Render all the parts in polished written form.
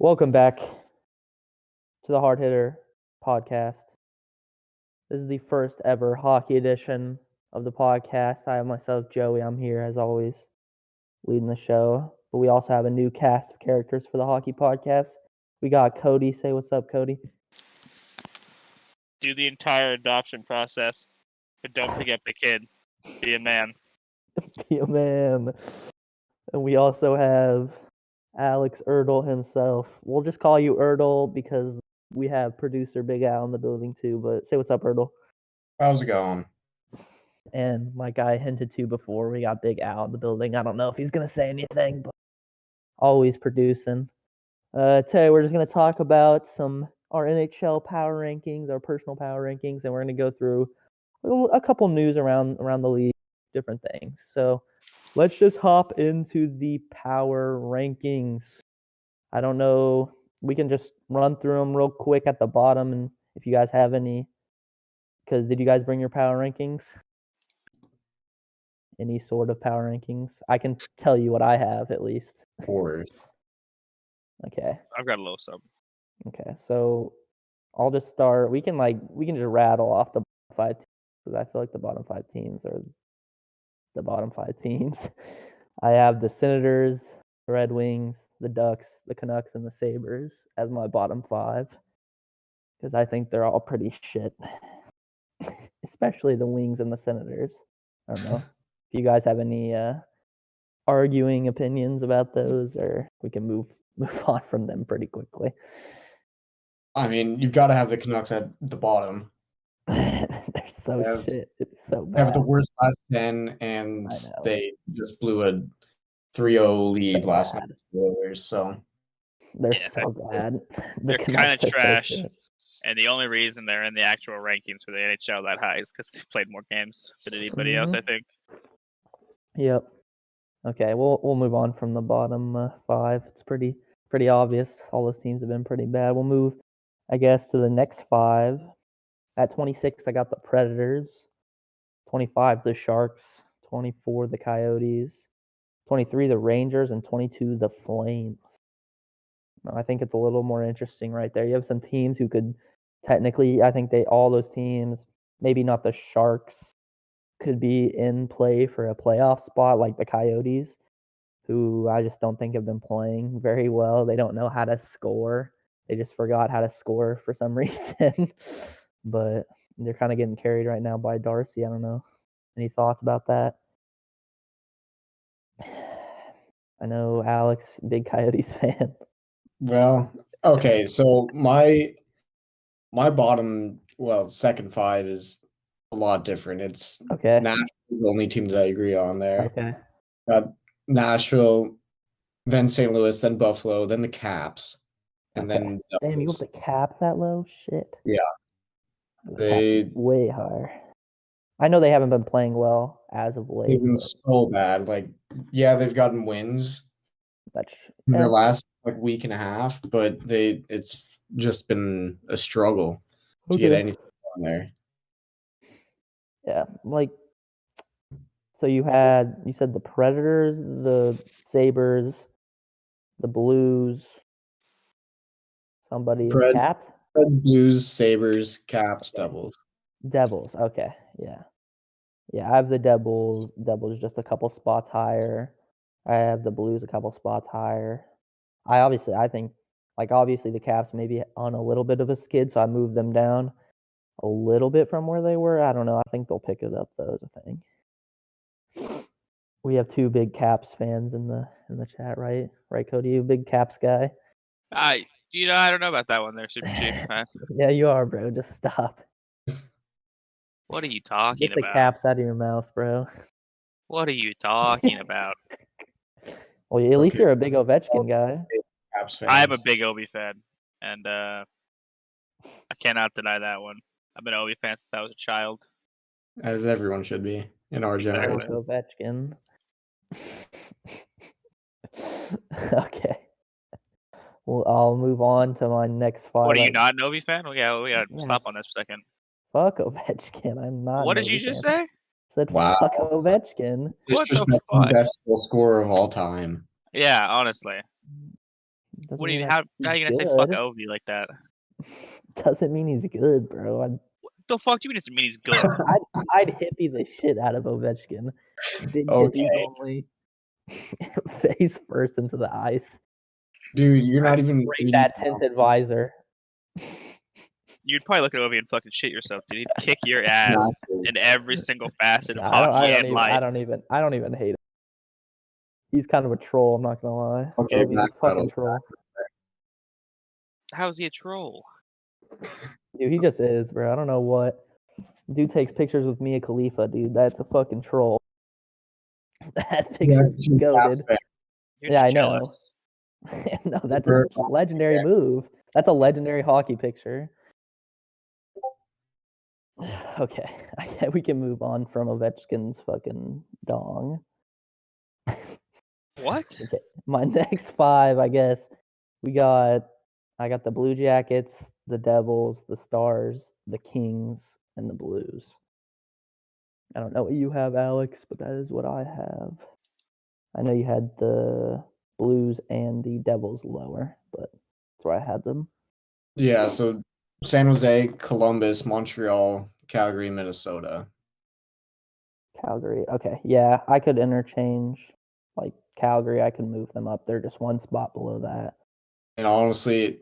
Welcome back to the Hard Hitter podcast. This is the first ever hockey edition of the podcast. I have myself, Joey. I'm here as always, leading the show. But we also have a new cast of characters for the hockey podcast. We got Kody. Say what's up, Kody. Do the entire adoption process, but don't forget the kid. Be a man. Be a man. And we also have Alex Ertl himself. We'll just call you Ertl because we have producer Big Al in the building too. But say what's up, Ertl. How's it going? And like I hinted to before, we got Big Al in the building. I don't know if he's going to say anything, but always producing. Today we're just going to talk about our NHL power rankings, our personal power rankings, and we're going to go through a couple news around the league, different things. So let's just hop into the power rankings. I don't know. We can just run through them real quick at the bottom, and if you guys have any, because did you guys bring your power rankings? Any sort of power rankings? I can tell you what I have at least. 4. Okay. I've got a little something. Okay. So I'll just start. We can just rattle off the bottom 5 teams because I feel like the bottom 5 teams are the bottom 5 teams. I have the Senators, the Red Wings, the Ducks, the Canucks, and the Sabres as my bottom 5 because I think they're all pretty shit, especially the Wings and the Senators. I don't know. If you guys have any arguing opinions about those, or we can move on from them pretty quickly. I mean, you've got to have the Canucks at the bottom. They're so shit. It's so bad. They have the worst last 10, and they just blew a 3-0 lead last night. So they're so bad. They're kind of trash. And the only reason they're in the actual rankings for the NHL that high is because they've played more games than anybody else, I think. Yep. Okay, we'll move on from the bottom 5. It's pretty obvious. All those teams have been pretty bad. We'll move, I guess, to the next 5. At 26, I got the Predators. 25, the Sharks. 24, the Coyotes. 23, the Rangers, and 22, the Flames. I think it's a little more interesting right there. You have some teams who could technically, I think all those teams, maybe not the Sharks, could be in play for a playoff spot like the Coyotes, who I just don't think have been playing very well. They don't know how to score. They just forgot how to score for some reason. But they're kind of getting carried right now by Darcy. I don't know. Any thoughts about that? I know Alex, big Coyotes fan. Well, okay, so my bottom, second 5 is a lot different. It's Nashville, the only team that I agree on there. Okay. Got Nashville, then St. Louis, then Buffalo, then the Caps, and then damn, you got the Caps that low? Shit. Yeah. They way higher. I know they haven't been playing well as of late. They've been so bad. They've gotten wins in their last week and a half, but it's just been a struggle to get anything on there. Yeah, so you said the Predators, the Sabres, the Blues, somebody in Caps? Blues, Sabres, Caps, Devils. Devils, okay, yeah. Yeah, I have the Devils just a couple spots higher. I have the Blues a couple spots higher. I think the Caps maybe on a little bit of a skid, so I moved them down a little bit from where they were. I don't know. I think they'll pick it up though, I think. We have 2 big Caps fans in the chat, right? Right, Kody, you a big Caps guy? I don't know about that one there, Super Chief. Yeah, you are, bro. Just stop. What are you talking about? Get the Caps out of your mouth, bro. What are you talking about? Well, at least you're a big Ovechkin guy. I am a big Ovi fan, and I cannot deny that one. I've been an Ovi fan since I was a child. As everyone should be in our generation. Ovechkin. Okay. Well, I'll move on to my next 5. What, are you not an Ovi fan? We gotta stop on this for a second. Fuck Ovechkin. I'm not. What did you just say? I said fuck Ovechkin. What the fuck? Best goal scorer of all time. Yeah, honestly. Doesn't What do mean you? that How he's are you gonna say fuck good. Ovi like that? Doesn't mean he's good, bro. What the fuck do you mean? It mean he's good? I'd hippie the shit out of Ovechkin. Big Okay. hippies only. Face first into the ice. Dude, you're not even Break reading that tinted visor. You'd probably look at Ovi and fucking shit yourself, dude. He'd kick your ass in every single facet of hockey and life. I don't even hate him. He's kind of a troll. I'm not gonna lie. Okay, Ovi's a fucking troll. How's he a troll? Dude, he just is, bro. I don't know what. Dude takes pictures with Mia Khalifa, dude. That's a fucking troll. That picture's goated. Yeah, I know. No, that's a legendary move. That's a legendary hockey picture. Okay, we can move on from Ovechkin's fucking dong. What? Okay, my next 5, I guess, I got the Blue Jackets, the Devils, the Stars, the Kings, and the Blues. I don't know what you have, Alex, but that is what I have. I know you had the Blues and the Devils lower, but that's where I had them. Yeah, so San Jose, Columbus, Montreal, Calgary, Minnesota. Calgary. Okay. Yeah, I could interchange. Like Calgary, I could move them up. They're just one spot below that. And honestly,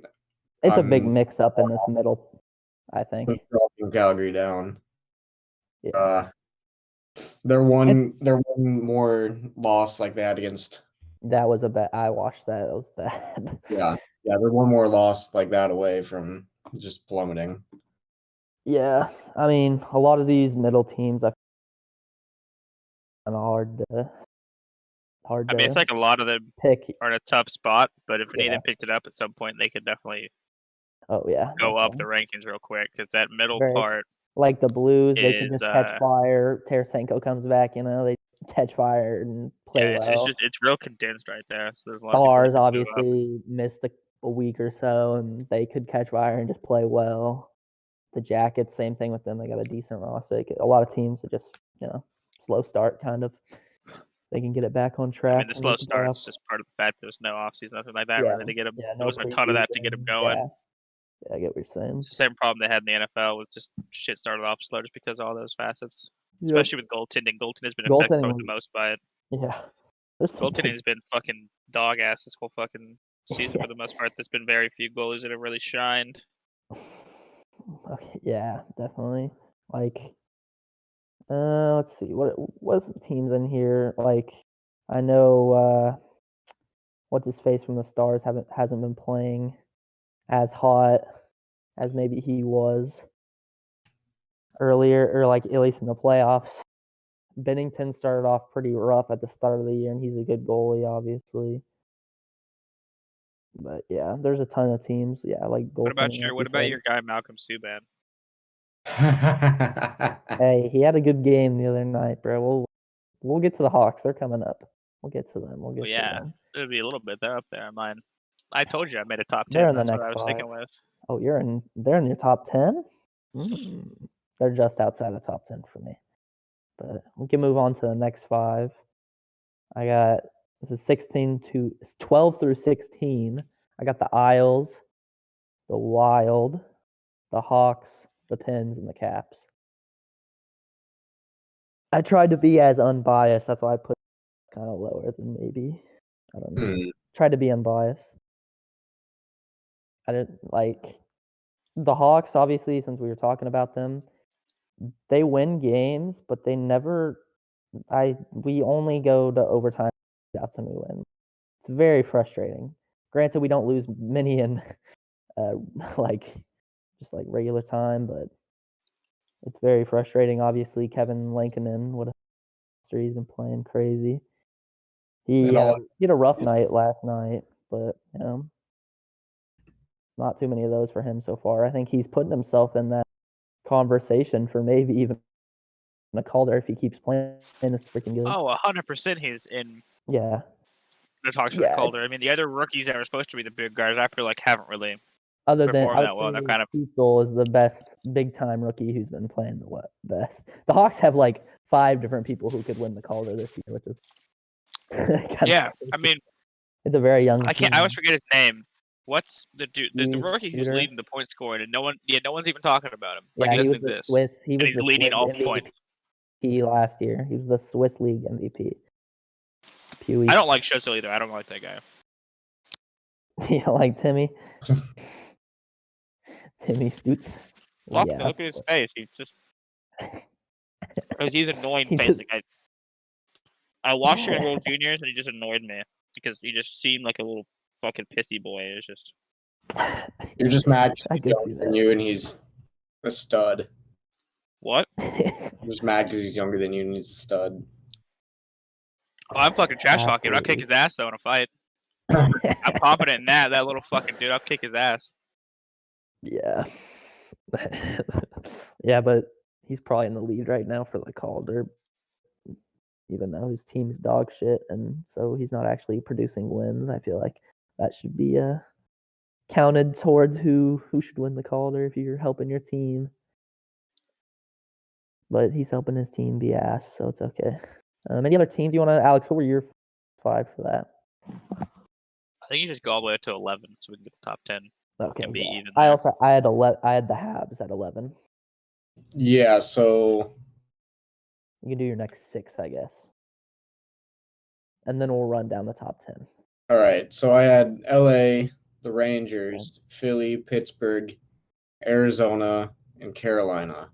it's a big mix up in this middle, I think. Dropping Calgary down. Yeah. They're one more loss like they had against. That was a bad. I watched that. That was bad. Yeah, they're one more loss like that away from just plummeting. Yeah, I mean, a lot of these middle teams are hard to. I mean, it's like a lot of them are in a tough spot, but if Vanita picked it up at some point, they could definitely. Oh yeah. Go up the rankings real quick because that middle part. Like the Blues, they can just catch fire. Tarasenko comes back, they catch fire and play well. It's real condensed right there. So there's a lot Stars of people obviously missed a week or so, and they could catch fire and just play well. The Jackets, same thing with them. They got a decent roster. A lot of teams that just slow start kind of. They can get it back on track. I mean, the slow start's just part of the fact there's no offseason, nothing like that. Really, to get them, there wasn't a ton of that to get them going. Yeah, I get what you're saying. It's the same problem they had in the NFL with just shit started off slow just because of all those facets. Especially with goaltending. Goaltending has been affected the most by it. Yeah. Goaltending has been fucking dog ass this whole fucking season for the most part. There's been very few goalies that have really shined. Okay, yeah, definitely. Like, let's see, what's some teams in here? Like, I know what's his face from the Stars hasn't been playing as hot as maybe he was earlier, or like at least in the playoffs. Bennington started off pretty rough at the start of the year, and he's a good goalie, obviously. But yeah, there's a ton of teams. Yeah, like goaltending. What about your guy Malcolm Subban? Hey, he had a good game the other night, bro. We'll get to the Hawks. They're coming up. We'll get to them. To them. It'll be a little bit. They're up there on mine. I told you I made a top 10. They're in That's the next what I was 5. sticking with. Oh, they're in your top 10? They're just outside the top 10 for me. But we can move on to the next 5. I got this is 12 through 16. I got the Isles, the Wild, the Hawks, the Pens, and the Caps. I tried to be as unbiased. That's why I put kind of lower than maybe. I don't know. Tried to be unbiased. I didn't like the Hawks, obviously, since we were talking about them. They win games, but they never. We only go to overtime. That's when we win. It's very frustrating. Granted, we don't lose many in just regular time, but it's very frustrating. Obviously, Kevin Lankinen, what a history, he's been playing crazy. He had a rough night last night, but not too many of those for him so far. I think he's putting himself in that conversation for maybe even a Calder if he keeps playing this freaking good. Oh, 100% he's in. Yeah. The talks for the Calder. I mean, the other rookies that were supposed to be the big guys, I feel like haven't really performed that well. They're kind of. Keithel is the best big time rookie who's been playing the best. The Hawks have 5 different people who could win the Calder this year, which is yeah. I mean, It's a very young. I always forget his name. What's the dude? There's the rookie who's Shooter. leading the point scoring, and no one's even talking about him. Yeah, he doesn't was exist. Swiss. He was he's leading all MVP points. Last year. He was the Swiss League MVP. I don't like Schussel either. I don't like that guy. You don't like Timmy? Timmy Stutz. Look at his face. He's just he's annoying face. Like I watched him in World Juniors, and he just annoyed me because he just seemed like a little fucking pissy boy. It was just. You're just mad because he's younger than you and he's a stud. What? I'm just mad because he's younger than you and he's a stud. Oh, I'm fucking trash talking. I'll kick his ass though in a fight. I'm confident in that. That little fucking dude. I'll kick his ass. Yeah. Yeah, but he's probably in the lead right now for the Calder, even though his team's dog shit, and so he's not actually producing wins. I feel like that should be counted towards who should win the Calder if you're helping your team. But he's helping his team be ass, so it's okay. Any other teams you want to, Alex? What were your 5 for that? I think you just go all the way up to 11, so we can get the top 10. Okay. And be even I had the Habs at 11. Yeah, so you can do your next 6, I guess, and then we'll run down the top 10. All right. So I had LA, the Rangers, Philly, Pittsburgh, Arizona, and Carolina.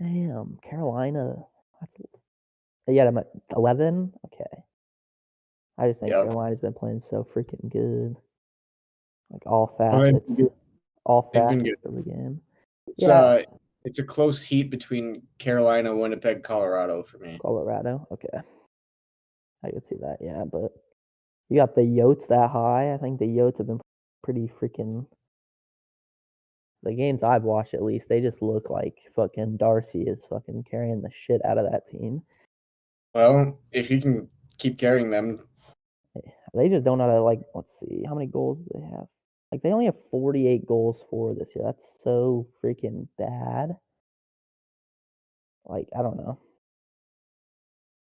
Damn, Carolina. Yeah, I'm at 11. Okay. I just think Carolina's been playing so freaking good. Like all facets of the game. It's a close heat between Carolina, Winnipeg, Colorado for me. Colorado, okay. I could see that, yeah, but you got the Yotes that high. I think the Yotes have been pretty freaking. The games I've watched, at least, they just look like fucking Darcy is fucking carrying the shit out of that team. Well, if you can keep carrying them. They just don't know how to, like, let's see, how many goals do they have? Like, they only have 48 goals for this year. That's so freaking bad. Like, I don't know.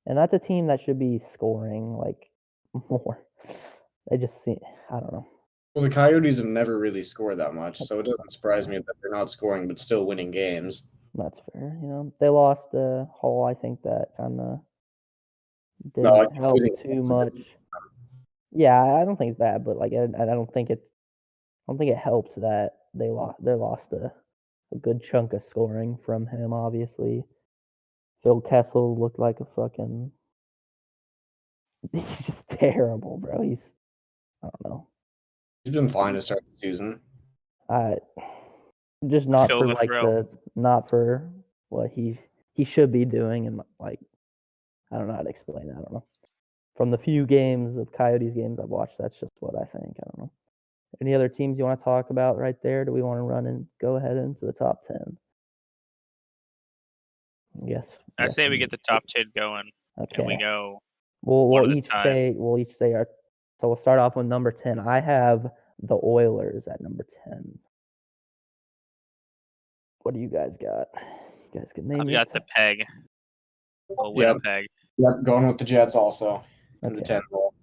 And that's a team that should be scoring, like, more. They just seem, I don't know. Well, the Coyotes have never really scored that much, so it doesn't surprise me that they're not scoring but still winning games. That's fair. They lost Hall. I think that kind of didn't help too much. Yeah, I don't think it's bad, but like I don't think it helps that they lost a good chunk of scoring from him. Obviously, Phil Kessel looked like a fucking. He's just terrible, bro. I don't know. He's been fine to start the season. Just not for like not for what he should be doing, and like I don't know how to explain it. I don't know. From the few games of Coyotes games I've watched, that's just what I think. I don't know. Any other teams you want to talk about right there? Do we want to run and go ahead into the top 10? Yes. I say we get the top 10 going. Okay. And we go. We'll each say our. So we'll start off with number 10. I have the Oilers at number 10. What do you guys got? You guys can name. I've got the Peg. Winnipeg. Yep, going with the Jets also in the 10 hole.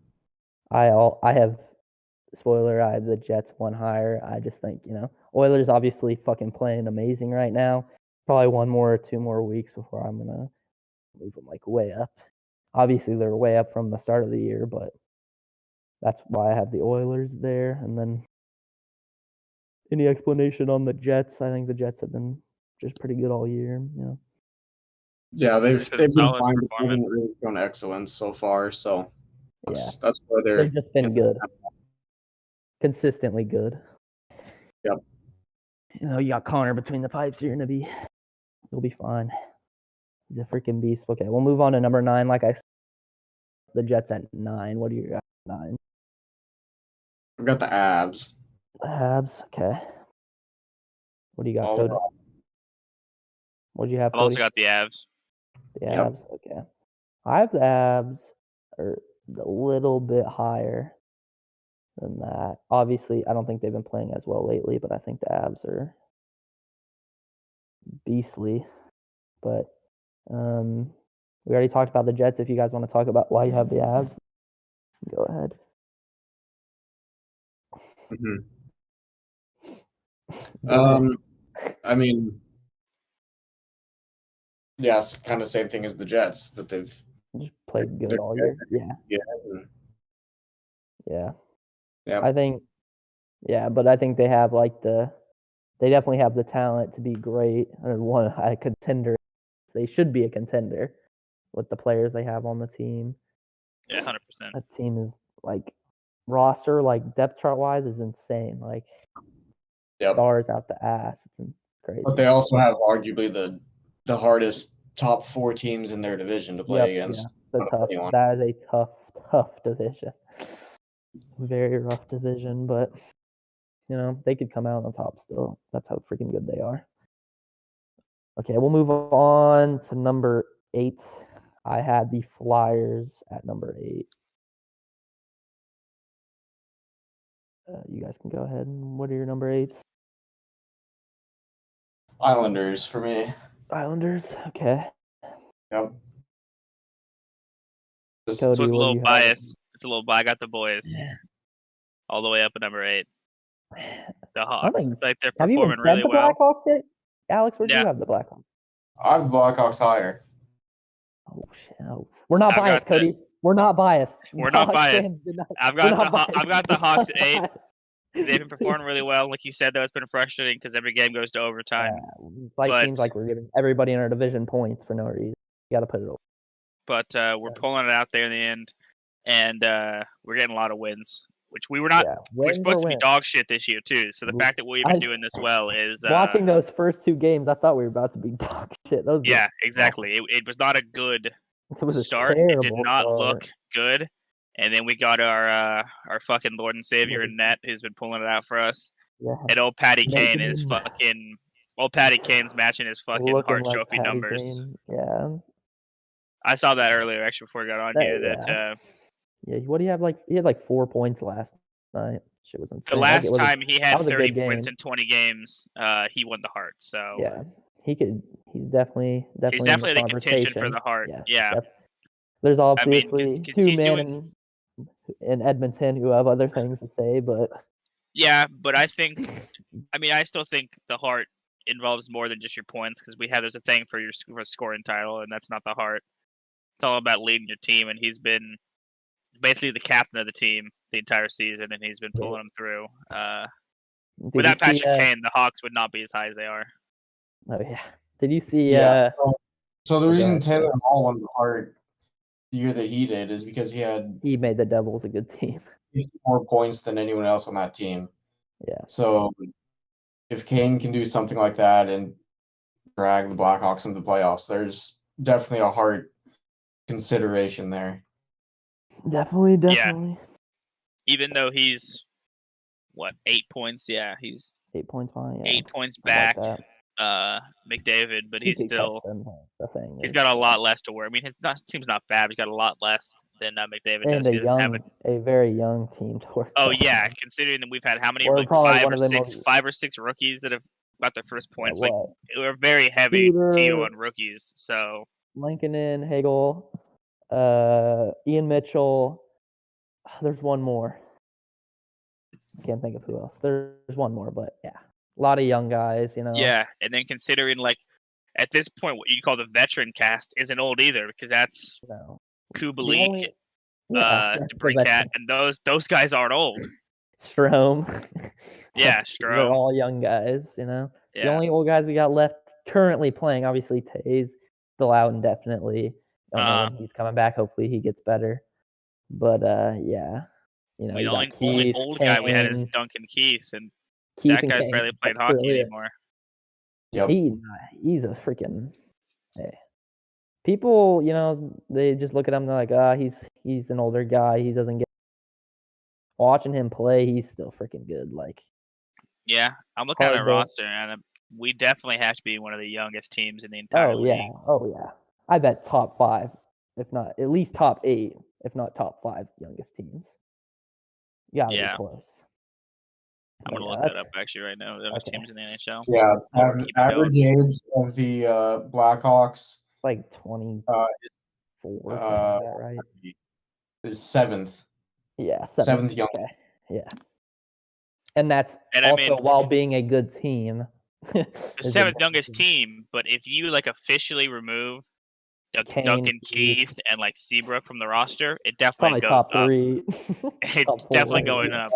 I have. Spoiler, I have the Jets one higher. I just think, Oilers obviously fucking playing amazing right now. Probably 1 more or 2 more weeks before I'm going to move them like way up. Obviously, they're way up from the start of the year, but that's why I have the Oilers there. And then any explanation on the Jets? I think the Jets have been just pretty good all year, Yeah, they've been fine. They haven't really shown excellence so far, so that's why they've just been good. Consistently good. Yep. You got Connor between the pipes. You'll be fine. He's a freaking beast. Okay, we'll move on to number 9. Like I said, the Jets at 9. What do you got? 9. I've got the Avs. The Avs. Okay. What do you got, Cody? What do you have, Cody? I've also got the Avs. The Avs. Yep. Okay. I have the Avs are a little bit higher than that. Obviously, I don't think they've been playing as well lately, but I think the Avs are beastly. But we already talked about the Jets. If you guys want to talk about why you have the Avs, go ahead. I mean, yeah, it's kind of same thing as the Jets that they've just played good all year. Yeah. I think, but I think they have they definitely have the talent to be great and a contender. They should be a contender with the players they have on the team. Yeah, 100%. That team is roster, depth chart wise, is insane. Stars out the ass. It's crazy. But they also have arguably the hardest top 4 teams in their division to play against. Yeah. That is a tough division. Very rough division, but they could come out on top still. That's how freaking good they are. Okay, we'll move on to number 8. I had the Flyers at number 8. You guys can go ahead. What are your number 8s? Islanders for me. Islanders, okay. Yep. Cody, so it's a little biased. It's a little biased. I got the boys all the way up at number 8. The Hawks. It's like they're performing really well. Have you even said the Blackhawks yet? Alex, where do you have the Blackhawks? I have the Blackhawks higher. Oh shit! Oh. We're not biased, Cody. We're not biased. We're not biased. I've got the Hawks at 8. They've been performing really well. Like you said, though, it's been frustrating because every game goes to overtime. Seems like we're giving everybody in our division points for no reason. You got to put it over. But we're pulling it out there in the end, and we're getting a lot of wins, which we were not. We're supposed to be dog shit this year too. So the fact that we're even doing this well is watching those first 2 games. I thought we were about to be dog shit. Exactly. It was not a good start. It did not look good. And then we got our fucking Lord and Savior in net, who's been pulling it out for us. Yeah. And old Patty Kane is fucking. Old Patty Kane's matching his fucking Hart Trophy numbers. Kane. Yeah. I saw that earlier, actually, before I got on here. What do you have? He had 4 points last night. Shit was insane. The last time he had 30 points in 20 games, he won the Hart. So yeah, he's definitely in the contention for the Hart. Yeah. There's obviously 2 men in Edmonton who have other things to say, but but I still think the Hart involves more than just your points because there's a thing for a scoring title, and that's not the Hart. It's all about leading your team, and he's been basically the captain of the team the entire season, and he's been pulling them through. Without Patrick Kane, the Hawks would not be as high as they are. Oh yeah. Did you see? So the reason Taylor Hall won the Hart the year that he did is because he made the Devils a good team. 50 more points than anyone else on that team. Yeah. So if Kane can do something like that and drag the Blackhawks into the playoffs, there's definitely a Hart consideration there. Definitely. Yeah. Even though he's 8 points? Yeah, he's 8 points behind. Yeah. 8 points back. McDavid, but he's still he's got a lot less to worry. I mean, his team's not bad. He's got a lot less than McDavid does. A very young team to work. Oh yeah, considering that we've had how many 5 or 6 rookies that have got their first points. We're a very heavy team on rookies. So Lankinen, Hagel, Ian Mitchell. There's one more. I can't think of who else. There's one more, but yeah. A lot of young guys, Yeah, and then considering at this point what you call the veteran cast isn't old either because that's Kubalik, DeBrincat, and those guys aren't old. Strome. Yeah, Strome. They're all young guys, Yeah. The only old guys we got left currently playing, obviously Tays still out indefinitely. Don't know when he's coming back. Hopefully he gets better. But yeah. The only old guy we had is Duncan Keith, and that guy's barely played hockey anymore. Yep. He's a freaking people, they just look at him, they're like, he's an older guy. He doesn't get watching him play, he's still freaking good. Yeah, I'm looking at our roster, and we definitely have to be one of the youngest teams in the entire league. Oh yeah. I bet top 5, if not at least top 8, if not top 5 youngest teams. Yeah, be close. I'm going to look that up actually right now. Those teams in the NHL. Yeah, average age of the Blackhawks 24. Right? Is 7th. Yeah, 7th young. Okay. Yeah. And that's also while being a good team. The 7th youngest team, but if you like officially remove Duncan Keith and like Seabrook from the roster, it definitely goes top up. 3. It's definitely going up.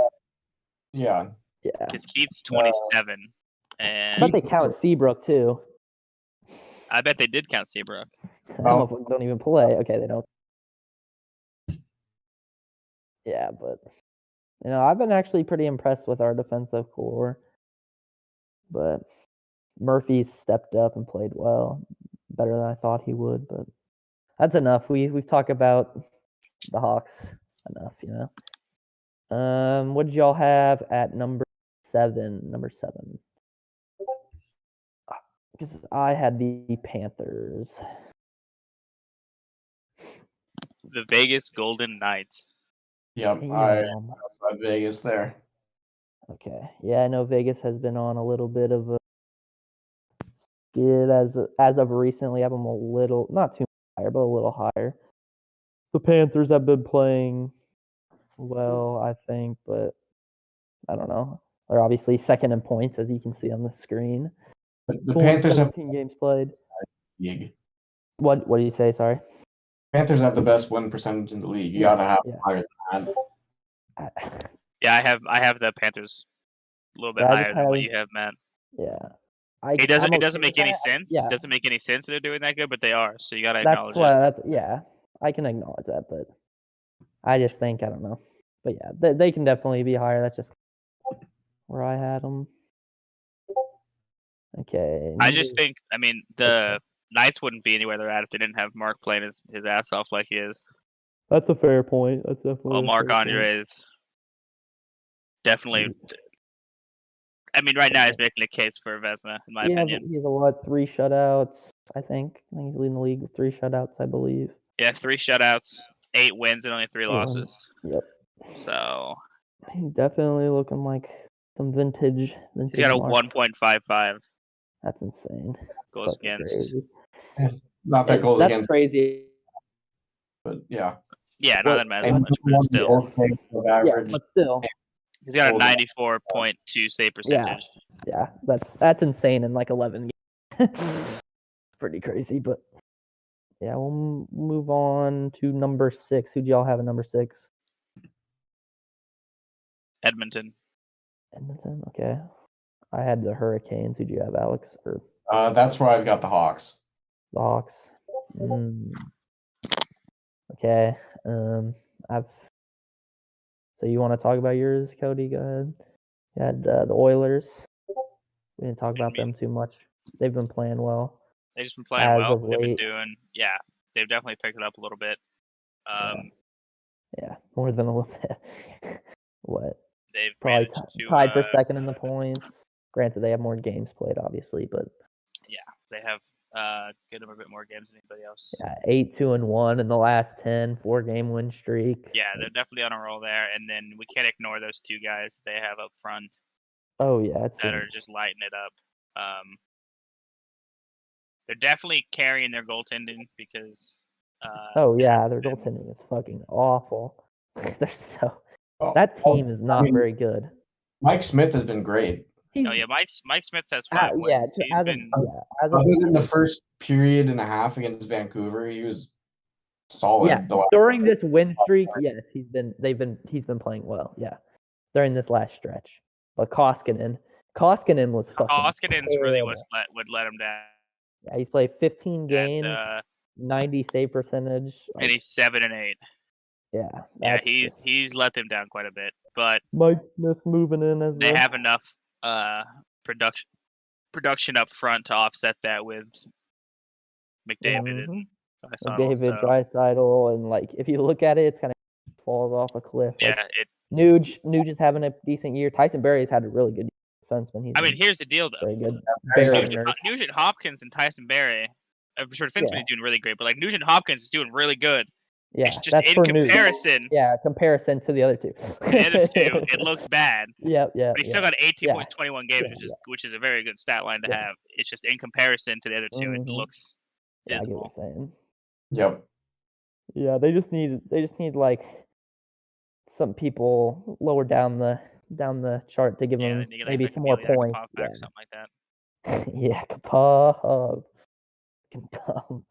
Yeah. Because Keith's 27. And I bet they count Seabrook too. I bet they did count Seabrook. Some don't even play. Okay, they don't. Yeah, but I've been actually pretty impressed with our defensive core. But Murphy's stepped up and played well, better than I thought he would. But that's enough. We've talked about the Hawks enough, What did y'all have at number 7? Number 7. Because I had the Panthers. The Vegas Golden Knights. Yep, I had Vegas there. Okay, yeah, I know Vegas has been on a little bit of a skid as of recently. I have them a little, not too higher, but a little higher. The Panthers have been playing well, I think, but I don't know. They're obviously second in points, as you can see on the screen. The Panthers have 17 games played. League. What do you say? Sorry. Panthers have the best win percentage in the league. You gotta have higher than that. Yeah, I have the Panthers a little bit higher than what you have, Matt. Yeah. It doesn't make any sense. Yeah. It doesn't make any sense that they're doing that good, but they are. So you gotta acknowledge it. I can acknowledge that, but I just think I don't know. But yeah, they can definitely be higher. That's just where I had them. Okay. I just think, the Knights wouldn't be anywhere they're at if they didn't have Mark playing his ass off like he is. That's a fair point. That's definitely. Well, Marc-Andre is definitely. Right now he's making a case for Vezina, in my opinion. He's a 3 shutouts, I think. He's leading the league with 3 shutouts, I believe. Yeah, 3 shutouts, 8 wins, and only 3 losses. Yep. So he's definitely looking like some vintage. He's got a 1.55. That's insane. Goals against. Not that goals against. That's crazy. But yeah. Yeah, not that much, but still. Yeah, but still. He's got a 94.2 save percentage. Yeah, that's insane in like 11 games. Pretty crazy, but yeah, we'll move on to number 6. Who do y'all have at number 6? Edmonton, okay. I had the Hurricanes. Who do you have, Alex? That's where I've got the Hawks. The Hawks. Okay. So you want to talk about yours, Kody? Go ahead. You had the Oilers. We didn't talk about them too much. They've been playing well. They've just been playing well. They've been doing, they've definitely picked it up a little bit. Yeah, more than a little bit. What? They've probably tied for second in the points. Granted, they have more games played, obviously, but yeah, they have good a bit more games than anybody else. Yeah, 8-1 in the last 10, 4-game win streak. Yeah, they're definitely on a roll there, and then we can't ignore those 2 guys they have up front. Oh yeah, that are just lighting it up. They're definitely carrying their goaltending because. Their goaltending is fucking awful. They're so. That team is not very good. Mike Smith has been great. Mike Smith has 5 wins. Other than the first period and a half against Vancouver, he was solid. Yeah, during this win streak, yes, he's been playing well. Yeah, during this last stretch, but Koskinen was fucking. Koskinen's really would let him down. Yeah, he's played 15 games, 90 save percentage, and he's 7-8. Yeah, he's let them down quite a bit, but Mike Smith moving in as they have enough production up front to offset that with McDavid and Draisaitl, and if you look at it, it's kind of falls off a cliff. Yeah, Nuge is having a decent year. Tyson Barrie has had a really good defenseman. Here's the deal though. Very good. Nugent Hopkins and Tyson Barrie. I'm sure defenseman is doing really great, but Nugent Hopkins is doing really good. Yeah, it's just in comparison. Comparison to the other 2. The other 2, it looks bad. Yeah. But he still got 18.21 games, which is a very good stat line to have. It's just in comparison to the other 2, it looks dismal. I get what you're saying. Yep. Yeah, they just need some people lower down the down the chart to give Yeah, them then you get, maybe like, some more Ilya points. Kapov back, something like that. Yeah, Kapov. Dumb.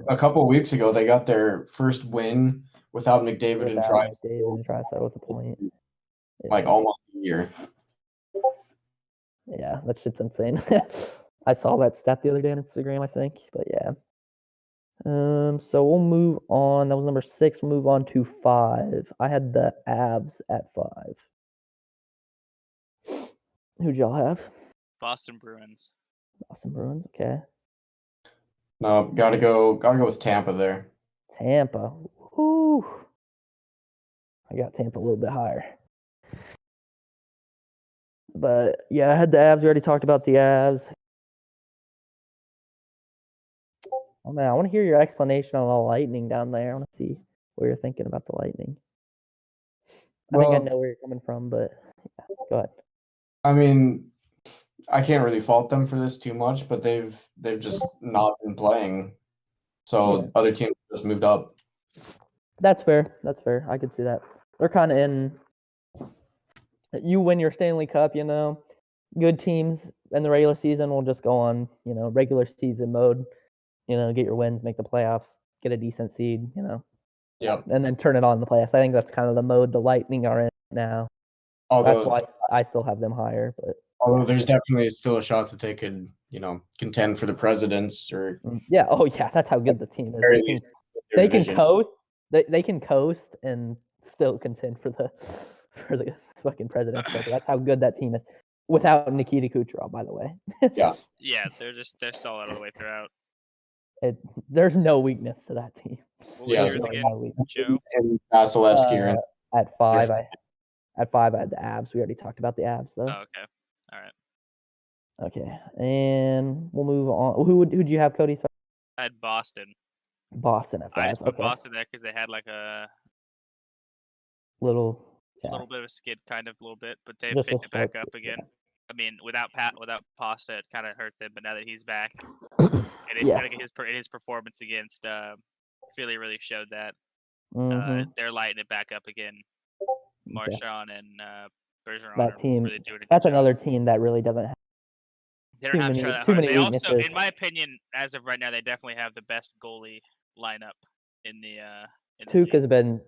A couple of weeks ago, they got their first win without McDavid and Trice. McDavid and Trice with a point. Like almost a year. Yeah, that shit's insane. I saw that stat the other day on Instagram, I think. But yeah. So we'll move on. That was number 6. We'll move on to 5. I had the Avs at 5. Who'd y'all have? Boston Bruins. Boston Bruins. Okay. No, gotta go with Tampa there. Tampa. Ooh. I got Tampa a little bit higher. But yeah, I had the Avs. We already talked about the Avs. Oh man, I want to hear your explanation on the Lightning down there. I want to see what you're thinking about the Lightning. I think I know where you're coming from, but yeah, go ahead. I mean, I can't really fault them for this too much, but they've just not been playing. So other teams just moved up. That's fair. That's fair. I could see that. They're kind of in. You win your Stanley Cup, good teams in the regular season will just go on, regular season mode, get your wins, make the playoffs, get a decent seed, Yep. and then turn it on in the playoffs. I think that's kind of the mode the Lightning are in now. That's why I still have them higher. But although there's definitely still a shot that they could, contend for the Presidents or. Yeah. Oh yeah, that's how good the team is. They can coast. They can coast and still contend for the fucking President's Trophy. That's how good that team is. Without Nikita Kucherov, by the way. Yeah. Yeah, they're solid all the way throughout. There's no weakness to that team. What was yours again, Joe? And Vasilevsky at 5, I had the Avs. We already talked about the Avs, though. Oh, okay. All right. Okay, and we'll move on. Who'd you have, Cody? Sorry. I had Boston. Boston at 5. I just put Boston there because they had like a little bit of a skid, a little bit, but they've Just picked it back up again. Yeah. I mean, without Pasta, it kind of hurt them, but now that he's back, and his performance against Philly really showed that. They're lighting it back up again. Marchand and Bergeron that team. Really doing that's another team that really doesn't have. They don't have too many weaknesses. Also, in my opinion, as of right now, they definitely have the best goalie lineup in the. Tuukka's been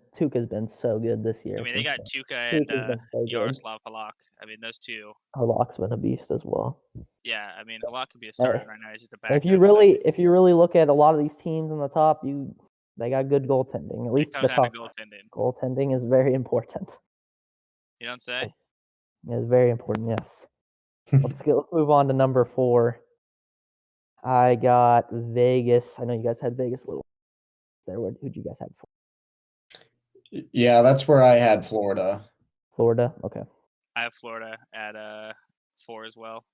so good this year. I mean, they got Tuukka and Yaroslav Halak. I mean, those two. Halak's been a beast as well. Yeah, I mean, Halak could be a starter right now. He's just a backup. If you really look at a lot of these teams on the top, they got good goaltending. At least the top goaltending is very important. You don't say? It's very important. Yes. Let's move on to number 4. I got Vegas. I know you guys had Vegas a little there. Who'd you guys have? Yeah, that's where I had Florida. Florida? Okay. I have Florida at 4 as well.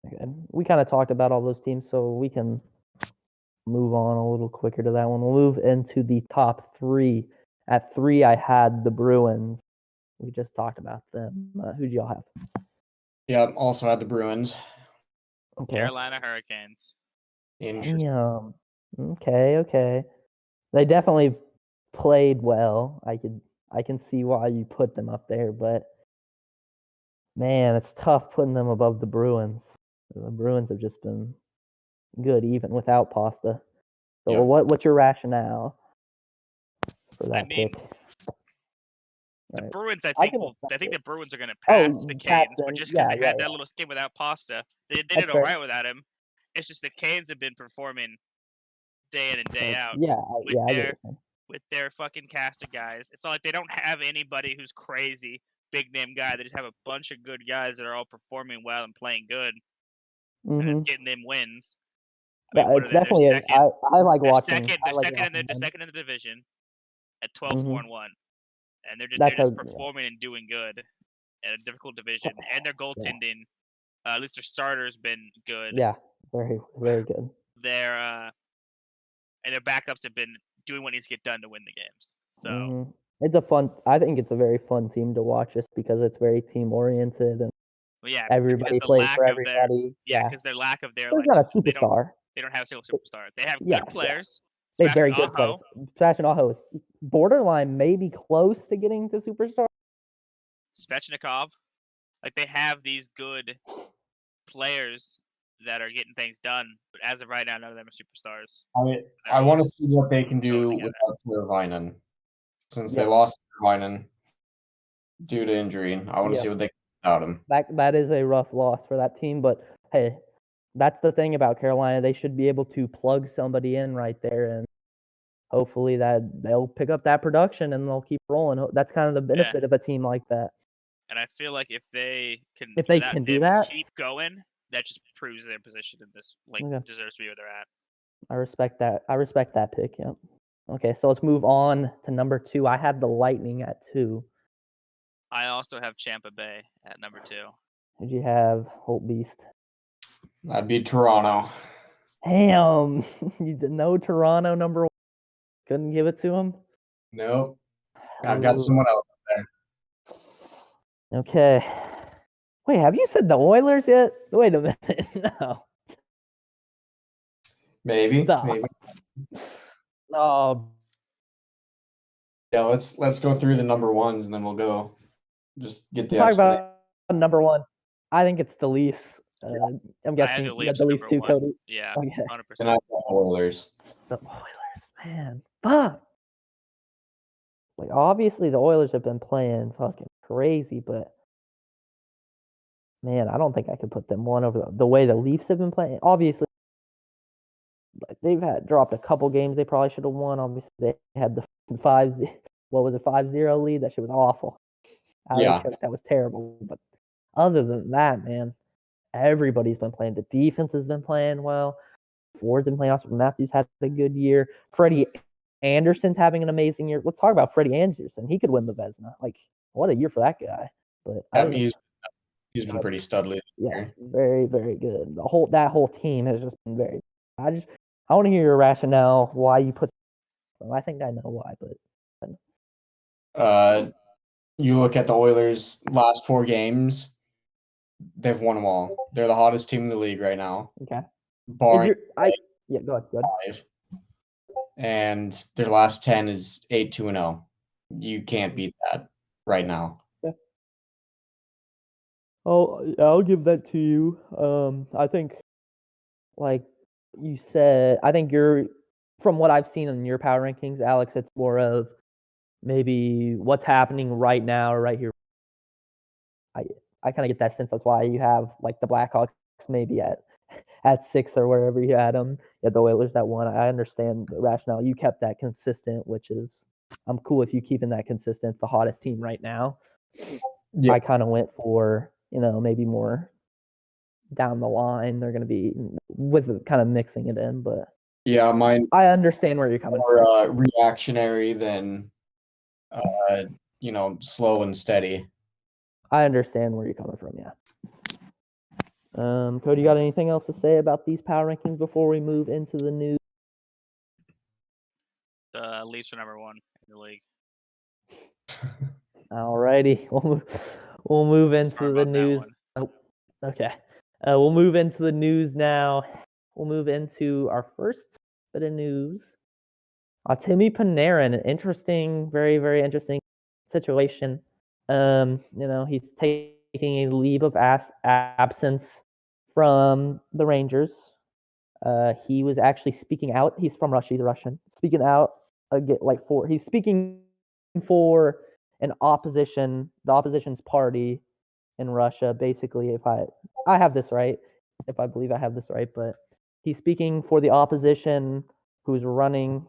Okay. We kind of talked about all those teams, so we can move on a little quicker to that one. We'll move into the top 3. At 3, I had the Bruins. We just talked about them. Who'd y'all have? Yeah, also had the Bruins. Okay. Carolina Hurricanes. Interesting. Okay. They definitely played well. I can see why you put them up there, but man, it's tough putting them above the Bruins. The Bruins have just been good even without Pasta. So what's your rationale for that pick? The Bruins, I think the Bruins are going to pass the Canes, but just because they had that little skid without Pasta, they did all right without him. It's just the Canes have been performing day in and day out. With their fucking cast of guys. It's not like they don't have anybody who's crazy, big name guy. They just have a bunch of good guys that are all performing well and playing good, and it's getting them wins. I mean, it's definitely. I like watching. They're second in the division at 12-4-1. And they're just performing and doing good in a difficult division. And their goaltending, at least their starter's been good. Yeah, very, very good. And their backups have been doing what needs to get done to win the games. So I think it's a very fun team to watch just because it's very team oriented and everybody plays for everybody. Because their lack of their not a superstar. They don't have a single superstar. They have good players. They have very good players. Sebastian Aho is borderline, maybe close to getting to superstar. Svechnikov. Like they have these good players that are getting things done, but as of right now, none of them are superstars. I want to see what they can do without Teravainen, since they lost Teravainen due to injury. I want to see what they can do without him. That is a rough loss for that team, but hey, that's the thing about Carolina. They should be able to plug somebody in right there, and hopefully that they'll pick up that production and they'll keep rolling. That's kind of the benefit of a team like that. And I feel like if they can do that, keep going, that just proves their position in this deserves to be where they're at. I respect that. I respect that pick. Yeah. Okay, so let's move on to number 2. I had the Lightning at 2. I also have Tampa Bay at number 2. Did you have Holt Beast? That'd be Toronto. Damn, you didn't know Toronto number 1. Couldn't give it to him. Nope. I've got someone else there. Okay. Wait, have you said the Oilers yet? Wait a minute. No. Maybe. Stop. Maybe. Oh. Yeah, let's go through the number ones and then we'll go. Just get the talk about number 1. I think it's the Leafs. I'm guessing you got the Leafs too, Kody. Yeah, 100%. And I got Oilers. The Oilers, man. Fuck. Like, obviously, the Oilers have been playing fucking crazy, but man, I don't think I could put them one over the way the Leafs have been playing. Obviously, they've dropped a couple games they probably should have won. Obviously, they had the 5-0 lead. That shit was awful. That was terrible. But other than that, man, everybody's been playing. The defense has been playing well. Ford's been playing awesome. Matthews had a good year. Freddie Anderson's having an amazing year. Let's talk about Freddie Anderson. He could win the Vezina. Like, what a year for that guy. But he's been pretty studly. Yeah, very, very good. That whole team has just been very. I want to hear your rationale why you put. I think I know why, but you look at the Oilers' last 4 games, they've won them all. They're the hottest team in the league right now. Okay. Go ahead. 5. And their last 10 is 8-2-0. You can't beat that right now. Yeah. I'll give that to you. I think, like you said, I think from what I've seen in your power rankings, Alex, it's more of maybe what's happening right now or right here. I kind of get that sense. That's why you have like the Blackhawks maybe at 6 or wherever you had them. You had the Oilers at 1. I understand the rationale. You kept that consistent, which is I'm cool with you keeping that consistent. It's the hottest team right now. Yeah. I kind of went for maybe more down the line. They're going to be with kind of mixing it in, but yeah, I understand where you're coming from. Reactionary than slow and steady. I understand where you're coming from. Yeah. Kody, you got anything else to say about these power rankings before we move into the news? The Leafs are number 1 in the league. Alrighty, we'll move into the news. Oh, okay. We'll move into the news now. We'll move into our first bit of news. Timmy Panarin, an interesting, very, very interesting situation. He's taking a leave of absence from the Rangers. He was actually speaking out. He's from Russia. He's a Russian. Speaking out he's speaking for the opposition's party in Russia. Basically, if I have this right, if I believe I have this right, but he's speaking for the opposition who's running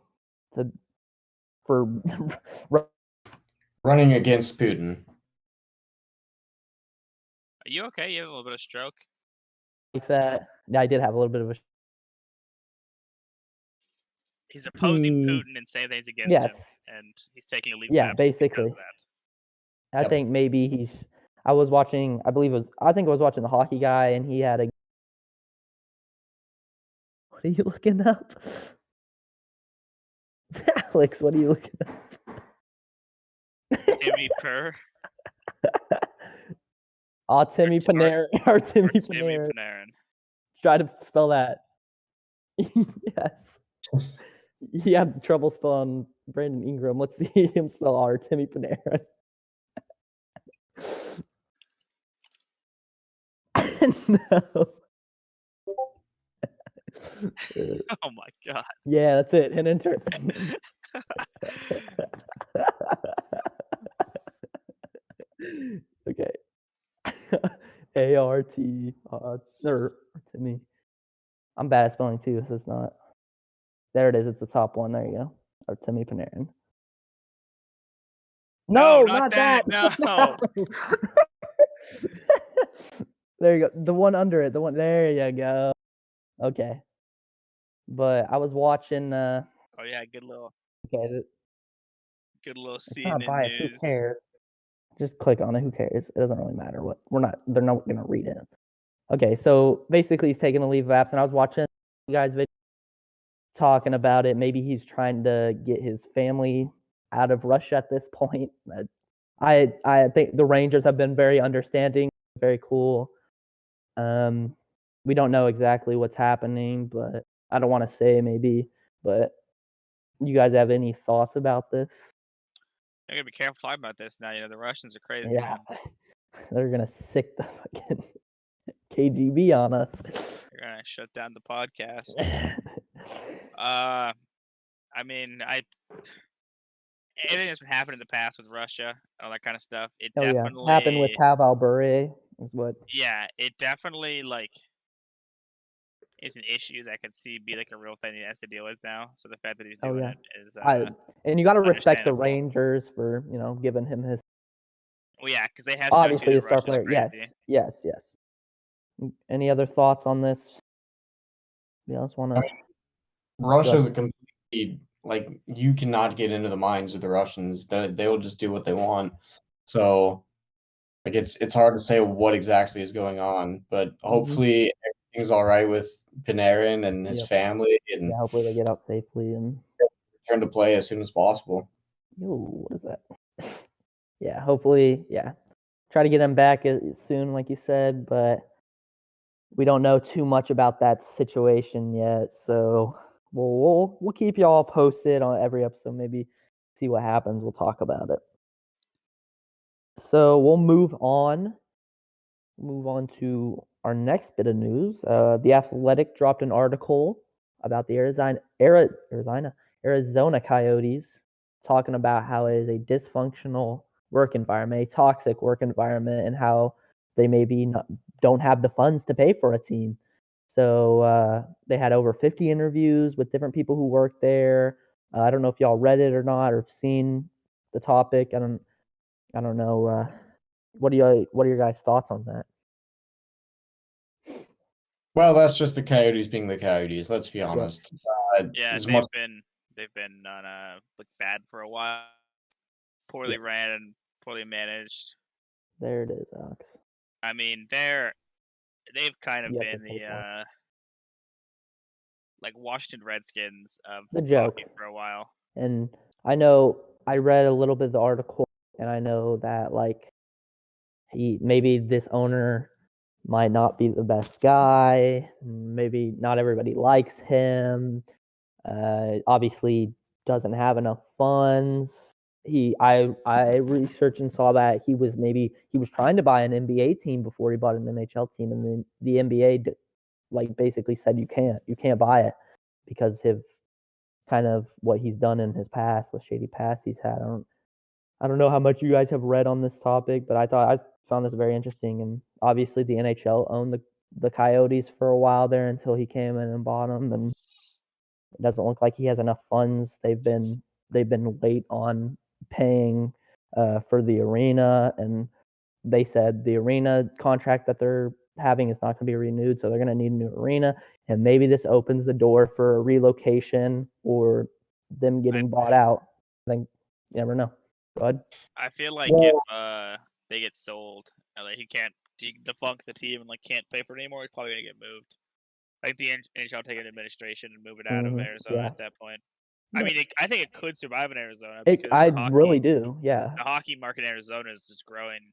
running against Putin. Are you okay? You have a little bit of stroke? Yeah, I did have a little bit of a. He's opposing Putin and saying things against him, and he's taking a leave of absence basically. Because of that. I think maybe I was watching. I think I was watching the hockey guy, and he had a. What are you looking up, Alex? What are you looking up? Timmy Purr. Timmy Panarin. Or Timmy Panarin. Try to spell that. Yes. He had trouble spelling Brandon Ingram. Let's see him spell Timmy Panarin. No. Oh my god. Yeah, that's it. Hit enter. Okay. A-R-T, or to me. I'm bad at spelling too. This is not. There it is. It's the top one. There you go. Artemi Panarin. No, not that. No. There you go. The one under it. The one. There you go. Okay. But I was watching. Oh yeah, good little Okay. It's not CNN biased. Who news. cares? Just click on it. Who cares? It doesn't really matter what. They're not gonna read it. Okay. So basically, he's taking a leave of absence. I was watching you guys video talking about it. Maybe he's trying to get his family out of Russia at this point. I think the Rangers have been very understanding, very cool. We don't know exactly what's happening, but I don't want to say maybe. But you guys have any thoughts about this? I gotta be careful talking about this now. You know the Russians are crazy, Yeah, man. they're gonna sick the fucking KGB on us. They're gonna shut down the podcast. I mean, anything that's been happening in the past with Russia, all that kind of stuff, it definitely happened with Pavel Bure is what. Yeah, it definitely is an issue that I could see be like a real thing he has to deal with now. So the fact that he's doing it is and you got to respect the understandable. Rangers for giving him his. Well, yeah, because they have Obviously no a star player. Yes. Any other thoughts on this? You else want to? Russia's a complete you cannot get into the minds of the Russians. They will just do what they want. So it's hard to say what exactly is going on, but hopefully everything's all right with Panarin and his family, and hopefully they get out safely and return to play as soon as possible. What is that? Yeah, hopefully, try to get him back soon, like you said, but we don't know too much about that situation yet, so we'll keep y'all posted on every episode. Maybe see what happens. We'll talk about it. So we'll move on to our next bit of news. The Athletic dropped an article about the Arizona Coyotes, talking about how it is a dysfunctional work environment, a toxic work environment, and how they maybe don't have the funds to pay for a team. So they had over 50 interviews with different people who work there. I don't know if y'all read it or not, or seen the topic. I don't know. What are your guys' thoughts on that? Well, that's just the Coyotes being the Coyotes. Let's be honest. Yeah, they've been on bad for a while, poorly ran and poorly managed. There it is, Alex. I mean, they've kind of been the Washington Redskins of the joke for a while. And I know I read a little bit of the article, and I know that maybe this owner might not be the best guy. Maybe not everybody likes him. Obviously doesn't have enough funds. I researched and saw that he was trying to buy an NBA team before he bought an NHL team, and then the NBA basically said you can't buy it because of kind of what he's done in his past, the shady past he's had. I don't know how much you guys have read on this topic, but I found this very interesting. And obviously the NHL owned the Coyotes for a while there until he came in and bought them, and it doesn't look like he has enough funds. They've been late on paying for the arena, and they said the arena contract that they're having is not going to be renewed, so they're going to need a new arena. And maybe this opens the door for a relocation or them getting bought out. I think you never know. Go ahead. I feel like if they get sold, he defunks the team and can't pay for it anymore, he's probably gonna get moved. Like the NHL take an administration and move it out of Arizona at that point. I mean, I think it could survive in Arizona. I really do. Yeah. The hockey market in Arizona is just growing.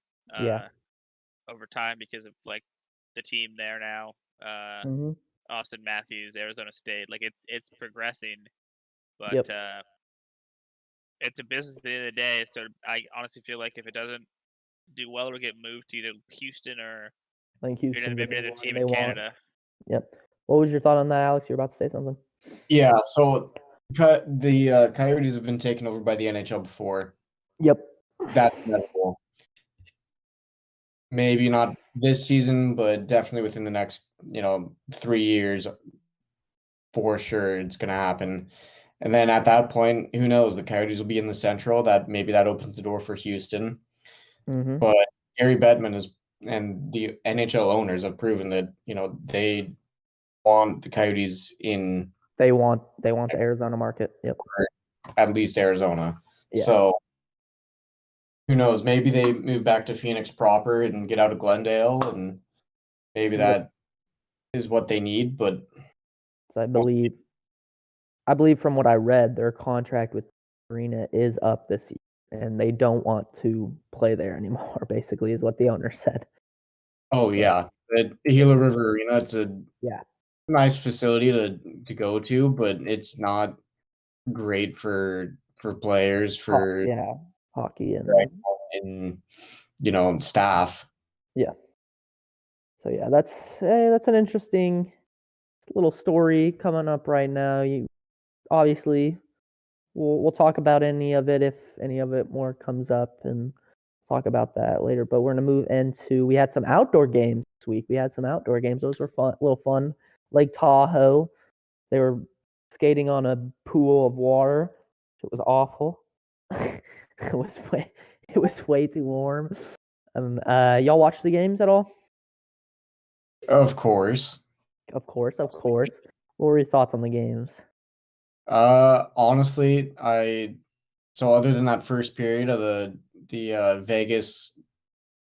Over time because of the team there now. Austin Matthews, Arizona State. It's progressing, but it's a business at the end of the day. So I honestly feel like if it doesn't do well, it'll get moved to either Houston or I think Houston's maybe another team they in want. Canada. Yep. What was your thought on that, Alex? You're about to say something. Yeah, so the Coyotes have been taken over by the NHL before. Yep. That's inevitable. Maybe not this season, but definitely within the next, 3 years, for sure it's gonna happen. And then at that point, who knows? The Coyotes will be in the Central. That opens the door for Houston. Mm-hmm. But Gary Bettman and the NHL owners have proven that, they want the Coyotes in. They want the Arizona market. Yep. At least Arizona. Yeah. So who knows? Maybe they move back to Phoenix proper and get out of Glendale, and maybe that is what they need. But So I believe from what I read, their contract with Arena is up this year, and they don't want to play there anymore. Basically, is what the owner said. oh yeah, the Gila River Arena, it's a nice facility to go to, but it's not great for players, for hockey and staff. Yeah. So yeah, that's an interesting little story coming up right now. You obviously we'll talk about any of it if any of it more comes up, and talk about that later. But we're gonna move into, we had some outdoor games this week. Those were fun, a little fun. Lake Tahoe. They were skating on a pool of water. It was awful. it was way too warm. Y'all watch the games at all? Of course. Of course. What were your thoughts on the games? Honestly, so other than that first period of the Vegas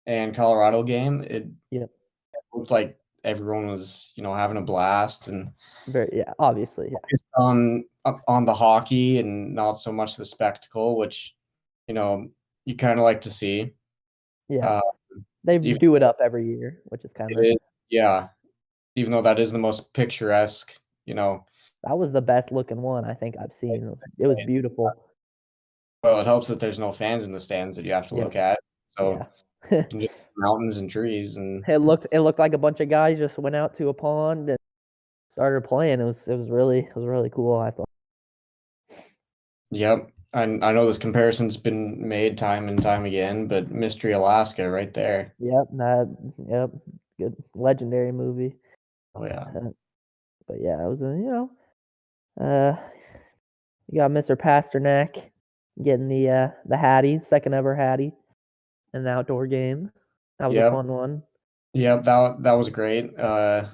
and Colorado game, it looked like everyone was, having a blast and obviously, focused on the hockey and not so much the spectacle, which, you kind of like to see. Yeah, they do it up every year, which is kind of even though that is the most picturesque, that was the best looking one I think I've seen. It was beautiful. Well, it helps that there's no fans in the stands that you have to look at. So you can just mountains and trees, and it looked like a bunch of guys just went out to a pond and started playing. It was really cool, I thought. Yep. And I know this comparison's been made time and time again, but Mystery Alaska right there. Yep. Good legendary movie. Oh yeah. But yeah, it was you got Mr. Pasternak getting the Hattie, second ever Hattie in an outdoor game. That was a fun one. Yep, that was great. I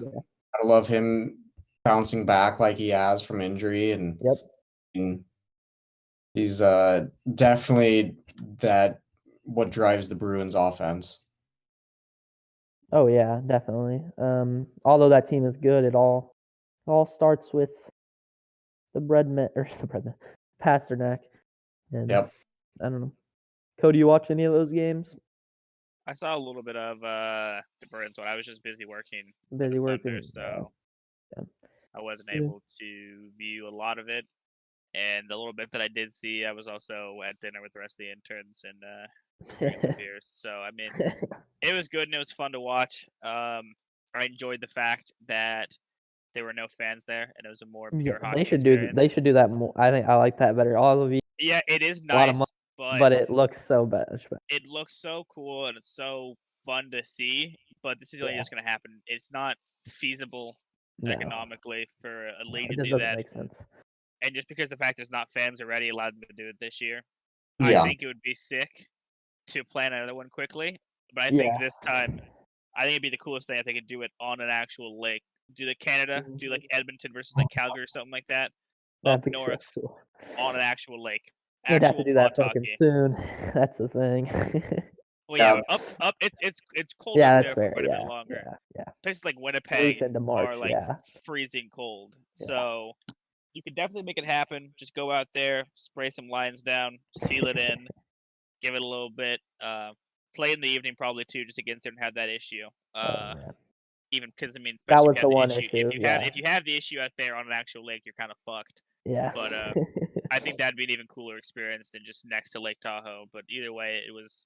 love him bouncing back like he has from injury, and he's definitely what drives the Bruins offense. Oh yeah, definitely. Although that team is good, it all starts with the Pasternak. And I don't know. Cody, you watch any of those games? I saw a little bit of the Bruins one. I was just busy working. Thunder, so I wasn't able to view a lot of it. And the little bit that I did see, I was also at dinner with the rest of the interns and drinking some beers. So I mean, it was good and it was fun to watch. I enjoyed the fact that there were no fans there and it was a more pure hockey experience. They should do that more. I think I like that better. All of you. Yeah, it is nice, but it looks so bad. It looks so cool and it's so fun to see. But this is only just going to happen. It's not feasible economically for a league to do that. Doesn't make sense. And just because the fact there's not fans already allowed them to do it this year, I think it would be sick to plan another one quickly. But I think this time, I think it'd be the coolest thing. I think it'd do it on an actual lake. Do like Canada, do like Edmonton versus like Calgary or something like that. Up north on an actual lake. They'd have to do that fucking soon. That's the thing. Well, up. It's cold up there for quite a bit longer. Places like Winnipeg are like freezing cold. So you could definitely make it happen. Just go out there, spray some lines down, seal it in, give it a little bit. Play in the evening probably too, just against it and have that issue. Even because I mean, that was the one issue. If you have the issue out there on an actual lake, you're kind of fucked. Yeah. But I think that'd be an even cooler experience than just next to Lake Tahoe. But either way, it was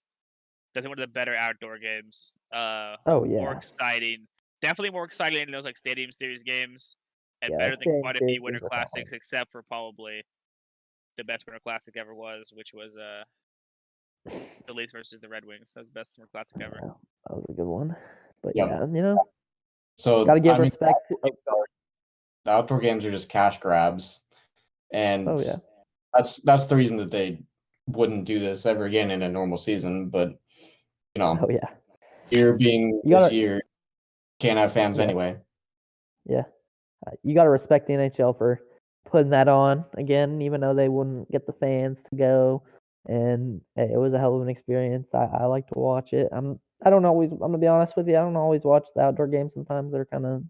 Definitely one of the better outdoor games. Oh yeah. More exciting. Definitely more exciting than those like Stadium Series games, and Yeah, better than Stadium quite a Series few Winter games are Classics, fun. except for probably the best Winter Classic ever was, which was the Leafs versus the Red Wings. That was the best Winter Classic ever. Yeah, that was a good one. But Yep. yeah, you know, So gotta give respect to. the outdoor games are just cash grabs, and Oh yeah. that's the reason that they wouldn't do this ever again in a normal season. But Oh yeah. year being You gotta, this year, can't have fans anyway. Yeah. You got to respect the NHL for putting that on again, even though they wouldn't get the fans to go. And hey, it was a hell of an experience. I like to watch it. I don't always. I'm gonna be honest with you. I don't always watch the outdoor games. Sometimes they're kind of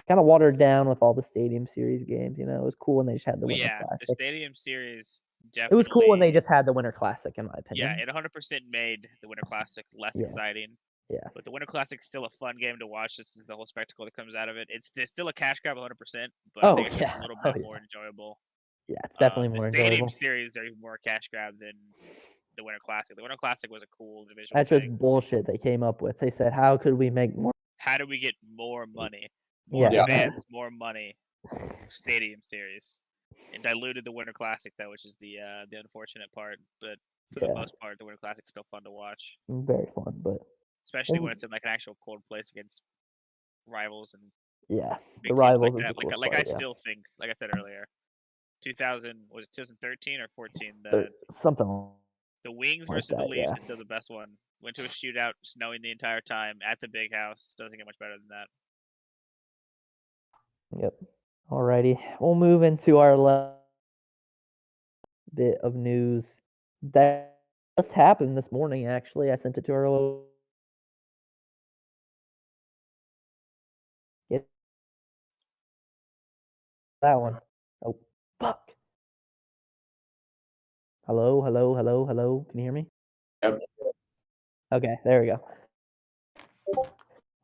watered down with all the Stadium Series games. You know, it was cool when they just had the Well, Winter yeah, the Classic. Stadium Series It definitely. was cool when they just had the Winter Classic, in my opinion. Yeah, it 100% made the Winter Classic less exciting. Yeah. But the Winter Classic's still a fun game to watch just because the whole spectacle that comes out of it. It's still a cash grab 100%, but I think it's just a little bit more enjoyable. Yeah, it's definitely The more Stadium enjoyable. Series are even more cash grab than the Winter Classic. The Winter Classic was a cool division. That's just bullshit they came up with. They said, "How could we make more? How do we get more money? More fans, more money." Stadium Series. It diluted the Winter Classic though, which is the unfortunate part. But for the most part, the Winter Classic's still fun to watch. Very fun, but especially when it's in like an actual cold place against rivals and the rivals like that. Like I still think, like I said earlier, 2013 or 14? Something. The Wings versus the Leafs is still the best one. Went to a shootout, snowing the entire time at the big house. Doesn't get much better than that. Yep. Alrighty, we'll move into our last bit of news that just happened this morning. Actually, I sent it to our little. That one. Oh, fuck. Hello, hello, hello, hello. Can you hear me? Yep. Okay, there we go.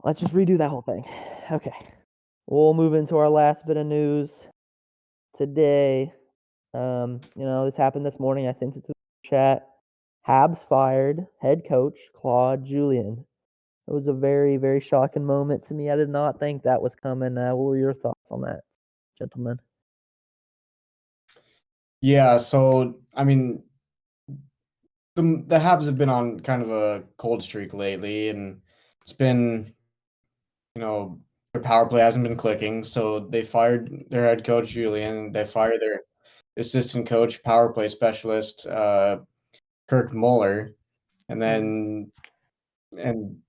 Let's just redo that whole thing. Okay. We'll move into our last bit of news today. This happened this morning. I sent it to the chat. Habs fired head coach Claude Julien. It was a very, very shocking moment to me. I did not think that was coming. What were your thoughts on that, gentlemen? Yeah, so I mean, the Habs have been on kind of a cold streak lately, and it's been, their power play hasn't been clicking. So they fired their head coach Julien. They fired their assistant coach, power play specialist Kirk Muller, and then and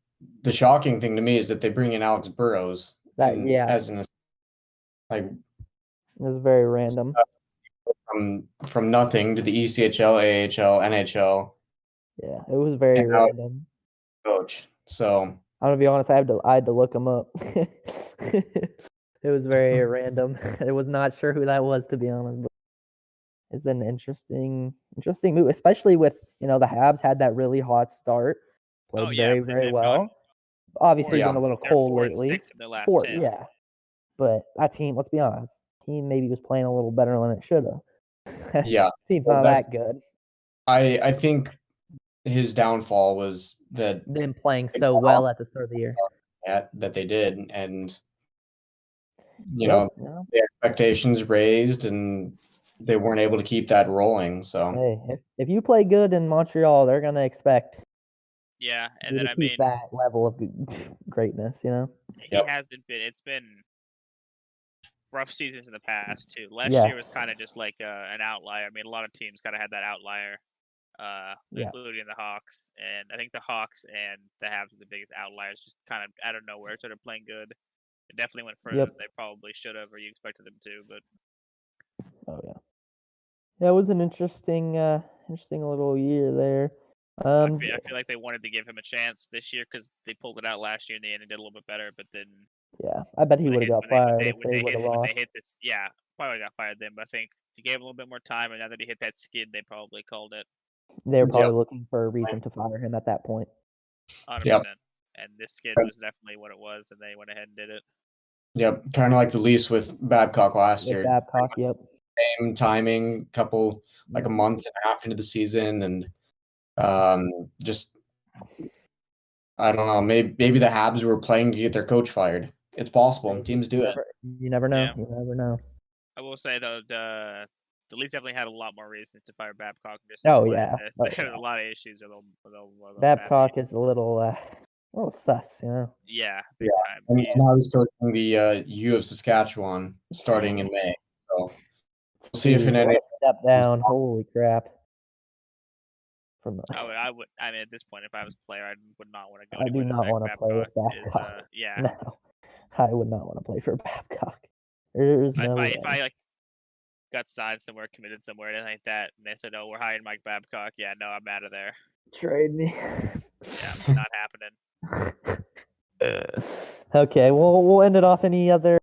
the shocking thing to me is that they bring in Alex Burrows as an like. It was very random. From nothing to the ECHL, AHL, NHL. Yeah, it was very random. Coach. So I'm gonna be honest. I had to look him up. It was very random. I was not sure who that was, to be honest. But it's an interesting move, especially with the Habs had that really hot start, played very very well. Obviously, been a little cold lately. 6 in their last 10. Yeah, but that team, let's be honest, team maybe was playing a little better than it should have. Yeah, team's not that good. I think his downfall was that them playing so well at the start of the year. That they did, and the expectations raised, and they weren't able to keep that rolling. So hey, if you play good in Montreal, they're gonna expect. Yeah, and then keep that level of greatness. He hasn't been. It's been rough seasons in the past too. Last year was kind of just like an outlier. I mean, a lot of teams kind of had that outlier, including the Hawks. And I think the Hawks and the Habs are the biggest outliers, just kind of out of nowhere. Started playing good. It definitely went further than they probably should have, or you expected them to. But it was an interesting little year there. I feel like they wanted to give him a chance this year because they pulled it out last year in the end and did a little bit better. But then, I bet he would have got fired if they would have lost. When they hit this, probably got fired then. But I think to give him a little bit more time, and now that he hit that skid, they probably called it. They were probably looking for a reason to fire him at that point. 100%. And this skid was definitely what it was, and they went ahead and did it. Yep, kind of like the Leafs with Babcock last year. Babcock, Same timing, a month and a half into the season, and Just I don't know. Maybe the Habs were playing to get their coach fired. It's possible. Teams do it. You never know. Yeah. You never know. I will say though, the Leafs definitely had a lot more reasons to fire Babcock. Oh yeah. There's a lot of issues with Babcock is a little sus, you know. Yeah, big time. And now he's coaching the U of Saskatchewan starting in May. So we'll see if in any step down. Holy crap. I would. I mean, at this point, if I was a player, I would not want to go. I do not want to play with Babcock. Yeah. No, I would not want to play for Babcock. There's no way. If I like got signed somewhere, committed somewhere, anything like that, and they said, "Oh, we're hiring Mike Babcock," yeah, no, I'm out of there. Trade me. Yeah, not happening. Okay, we'll end it off. Any other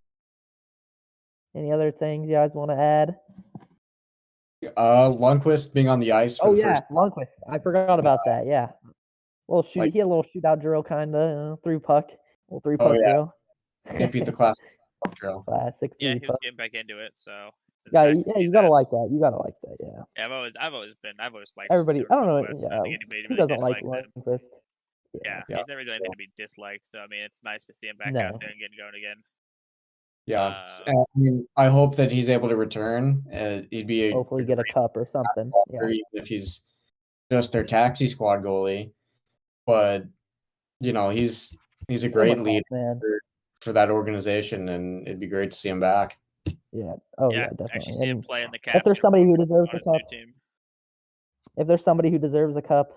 things you guys want to add? Lundqvist being on the ice. For the first... Lundqvist. I forgot about that. Yeah, he had a little shootout drill, kind of threw puck, little 3-puck drill. Can't beat the classic drill. Classic. Yeah, he was getting back into it, so. You gotta like that. You gotta like that. Yeah. Yeah, I've always liked everybody. I don't know. Who doesn't like Lundqvist? Yeah, he's never done anything to be disliked. So I mean, it's nice to see him back out there and getting going again. Yeah, I mean, I hope that he's able to return. He'd be hopefully get a cup or something. Yeah. Even if he's just their taxi squad goalie, but you know he's a great leader for that organization, and it'd be great to see him back. Yeah. Oh yeah, definitely. Actually see him play in the if there's somebody who deserves a cup,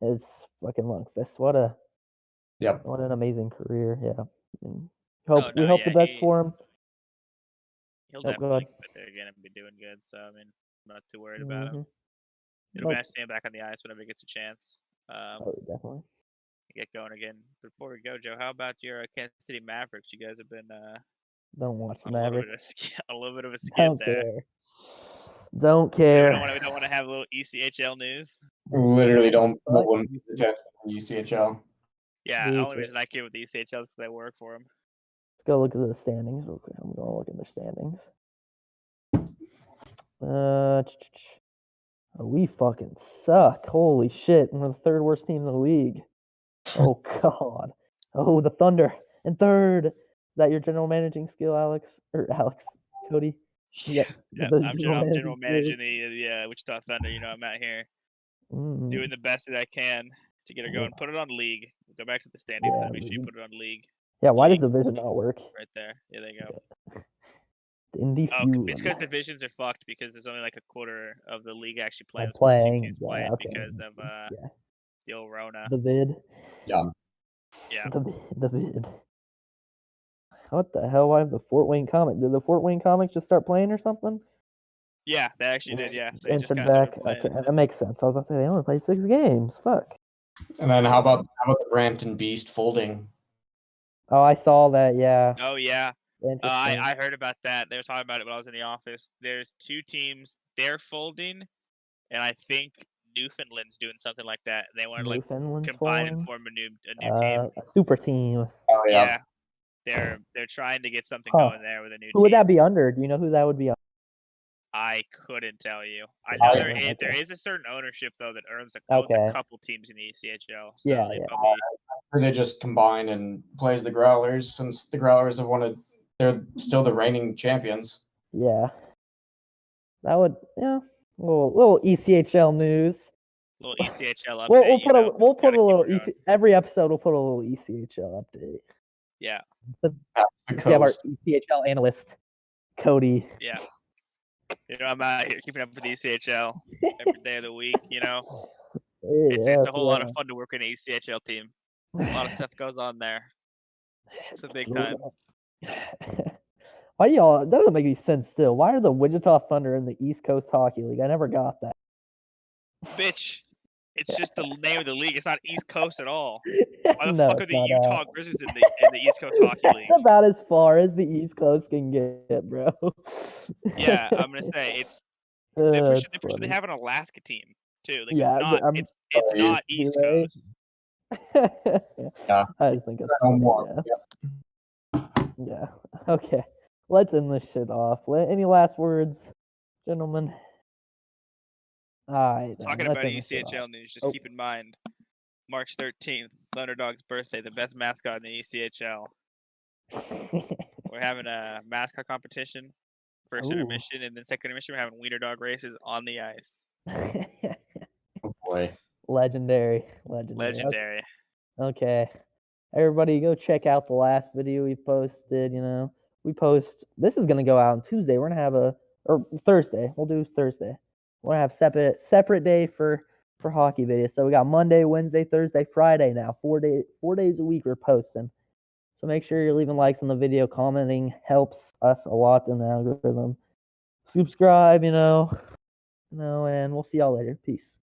it's fucking Lundqvist. What an amazing career. Yeah. We hope the best for him. He'll definitely get there again and be doing good. So I mean, I'm not too worried about him. It'll be nice to see him back on the ice whenever he gets a chance. Definitely. Get going again. Before we go, Joe, how about your Kansas City Mavericks? You guys have been don't watch the Mavericks. A little bit of a skid there. Don't care. We don't want to have a little ECHL news. We literally don't want ECHL. Yeah, the only reason I care with the ECHL is because I work for them. Let's go look at the standings real quick. I'm going to look at their standings. We fucking suck. Holy shit. We're the third worst team in the league. Oh, God. Oh, the Thunder in third. Is that your general managing skill, Alex? Or Alex, Kody? Yeah, I'm general managing the Wichita Thunder. You know, I'm out here doing the best that I can to get it going. Put it on league. Go back to the standings and make sure you put it on league. Yeah, why does division not work? Right there. Yeah, there you go. It's because divisions are fucked because there's only like a quarter of the league actually playing. Because of the old Rona. The vid. Yeah. Yeah. The vid. What the hell? Why the Fort Wayne Comics? Did the Fort Wayne Comics just start playing or something? Yeah, they actually did. Yeah, they just back. Okay, that makes sense. I was about to say they only played 6 games. Fuck. And then how about the Brampton Beast folding? Oh, I saw that. Yeah. Oh yeah. I heard about that. They were talking about it when I was in the office. There's 2 teams. They're folding, and I think Newfoundland's doing something like that. They want to like combine and form a new team. A super team. Oh yeah. They're trying to get something going there with a new team. Who would that be under? Do you know who that would be under? I couldn't tell you. I know there is a certain ownership though that owns a couple teams in the ECHL. So they just combine and plays the Growlers since the Growlers have they're still the reigning champions. Yeah. That would little ECHL news. Little ECHL update. We'll put a little every episode we'll put a little ECHL update. Yeah. We have our ECHL analyst, Kody. Yeah. You know, I'm out here keeping up with ECHL every day of the week, you know. It's a whole lot of fun to work in an ECHL team. A lot of stuff goes on there. It's the big times. Why that doesn't make any sense still. Why are the Wichita Thunder in the East Coast Hockey League? I never got that. Bitch. It's just the name of the league. It's not East Coast at all. Why the fuck are the Utah Grizzlies in the East Coast Hockey League? It's about as far as the East Coast can get, bro. Yeah, I'm gonna say it's. They have an Alaska team too. Like it's not East Coast. Yeah, I just think it's funny, yeah. Okay, let's end this shit off. Any last words, gentlemen? All right, then. Talking Let's about end this shit ECHL off. news, just keep in mind, March 13th, Thunderdog's birthday, the best mascot in the ECHL. We're having a mascot competition, first Ooh. intermission, and then second intermission, we're having wiener dog races on the ice. Oh boy. Legendary. Okay. Everybody go check out the last video we posted, this is gonna go out on Tuesday. We're gonna have or Thursday. We'll do Thursday. We're gonna have separate day for hockey videos. So we got Monday, Wednesday, Thursday, Friday now. 4 days a week we're posting. So make sure you're leaving likes on the video, commenting helps us a lot in the algorithm. Subscribe, and we'll see y'all later. Peace.